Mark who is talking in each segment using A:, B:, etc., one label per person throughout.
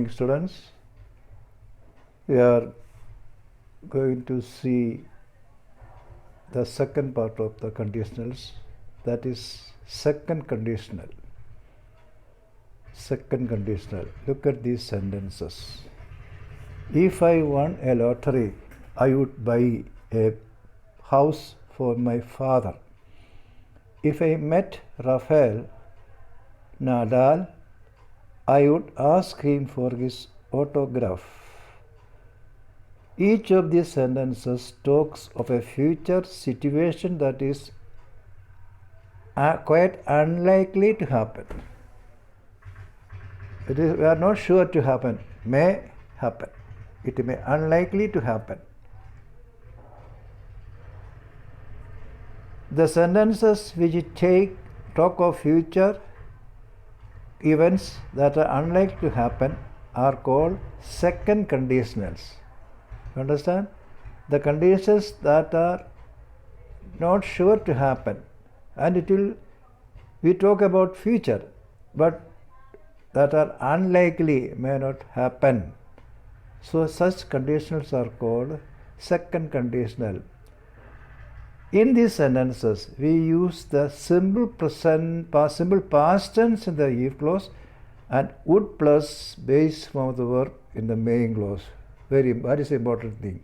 A: morning, students. We are going to see the second part of the conditionals, that is second conditional. Second conditional. Look at these sentences. If I won a lottery, I would buy a house for my father. If I met Rafael Nadal, I would ask him for his autograph. Each of these sentences talks of a future situation that is quite unlikely to happen. We are not sure to happen, may happen. It may unlikely to happen. The sentences which talk of future events that are unlikely to happen are called second conditionals. You understand? The conditions that are not sure to happen, and we talk about future, but that are unlikely, may not happen. So such conditionals are called second conditional. In these sentences, we use the simple past tense in the if clause and would plus base form of the verb in the main clause. That is an important thing.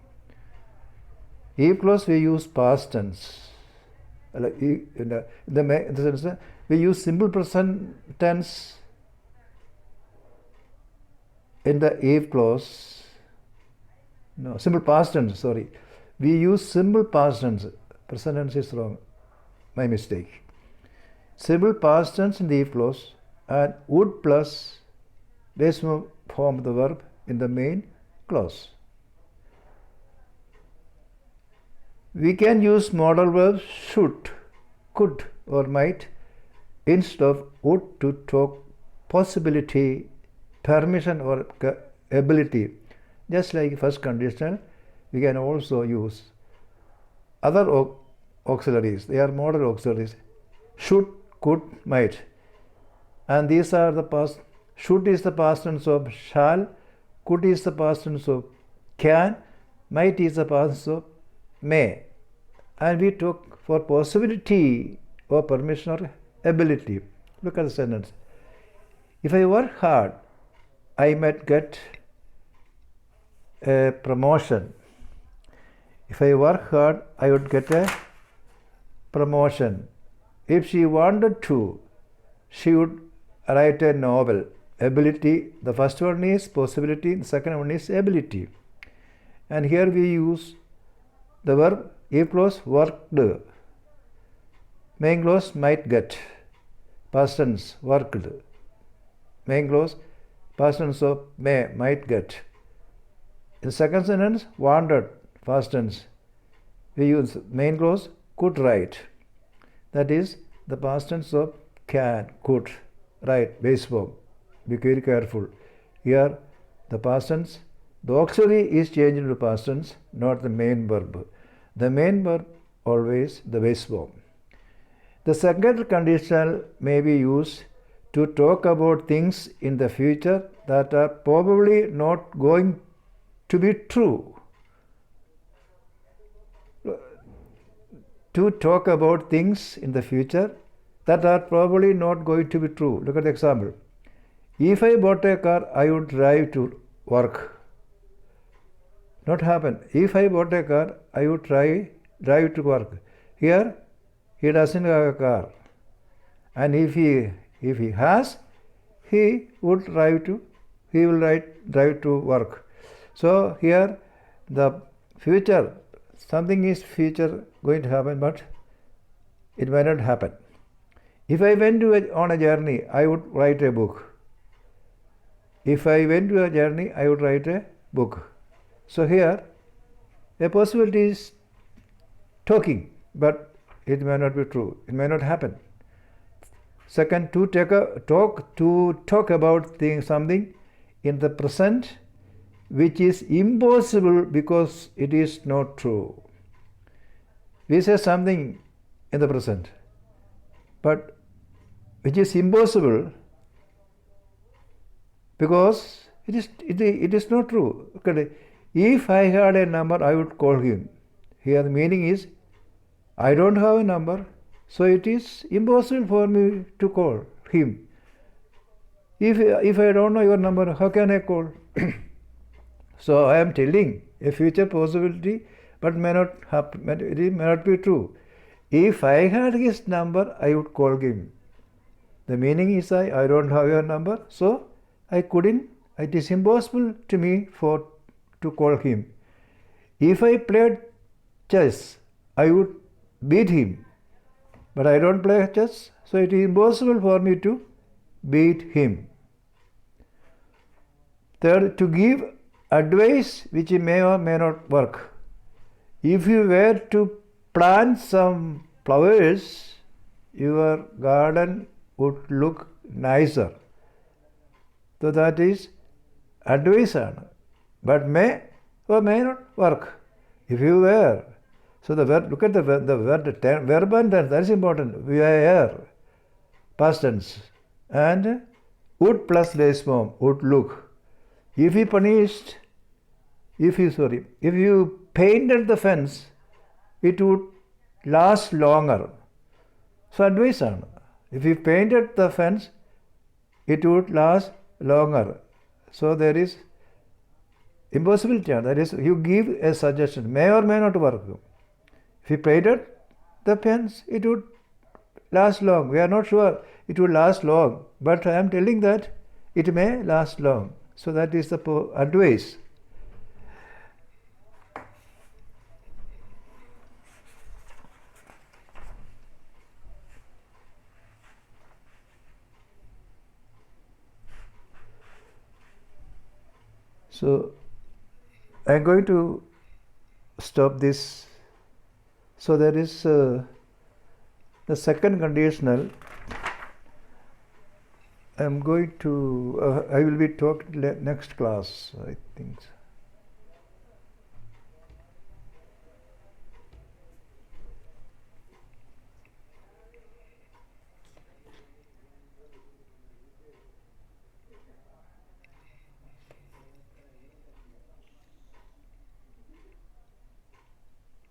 A: If clause we use past tense. In the sense, we use simple present tense in the if clause. No, simple past tense, sorry. We use simple past tense. Present tense is wrong. My mistake. Simple past tense in the if clause and would plus base form of the verb in the main clause. We can use modal verbs should, could or might instead of would to talk possibility, permission or ability. Just like first conditional, we can also use other auxiliaries. They are modal auxiliaries. Should, could, might. And these are the past. Should is the past tense of shall. Could is the past tense of can. Might is the past tense of may. And we talk for possibility or permission or ability. Look at the sentence. If I work hard, I might get a promotion. If I work hard, I would get a promotion. If she wanted to, she would write a novel. Ability, the first one is possibility, the second one is ability. And here we use the verb if clause worked. Main clause might get. Past tense worked. Main clause past tense of may, might get. In the second sentence, wanted. Past tense, we use main clause could write. That is the past tense of can, could write, base form. Be very careful. Here the past tense, the auxiliary is changed into past tense, not the main verb. The main verb always the base form. The second conditional may be used to talk about things in the future that are probably not going to be true. To talk about things in the future that are probably not going to be true. Look at the example. If I bought a car, I would drive to work. Not happen. If I bought a car, I would drive to work. Here, he doesn't have a car. And if he has, he will drive to work. So here the future, something is future going to happen, but it may not happen. If I went on a journey, I would write a book. If I went to a journey, I would write a book. So here, a possibility is talking, but it may not be true. It may not happen. Second, to talk about something in the present which is impossible because it is not true. We say something in the present, but which is impossible because It is not true. Okay. If I had a number, I would call him. Here the meaning is, I don't have a number, so it is impossible for me to call him. If I don't know your number, how can I call? So I am telling a future possibility, but may not happen. It may not be true. If I had his number, I would call him. The meaning is I don't have your number, so I couldn't. It is impossible to me to call him. If I played chess, I would beat him. But I don't play chess, so it is impossible for me to beat him. Third, to give advice which may or may not work. If you were to plant some flowers, your garden would look nicer. So that is advice, but may or may not work. If you were, so the verb, look at the verb and tense, that is important. We are past tense, and would plus base form, would look. If you painted the fence, it would last longer. So advice on. If you painted the fence, it would last longer. So there is impossibility. That is, you give a suggestion, may or may not work. If you painted the fence, it would last long. We are not sure it will last long, but I am telling that it may last long. So that is the advice. So I am going to stop this. So there is the second conditional. I am going to, I will be talking next class, I think.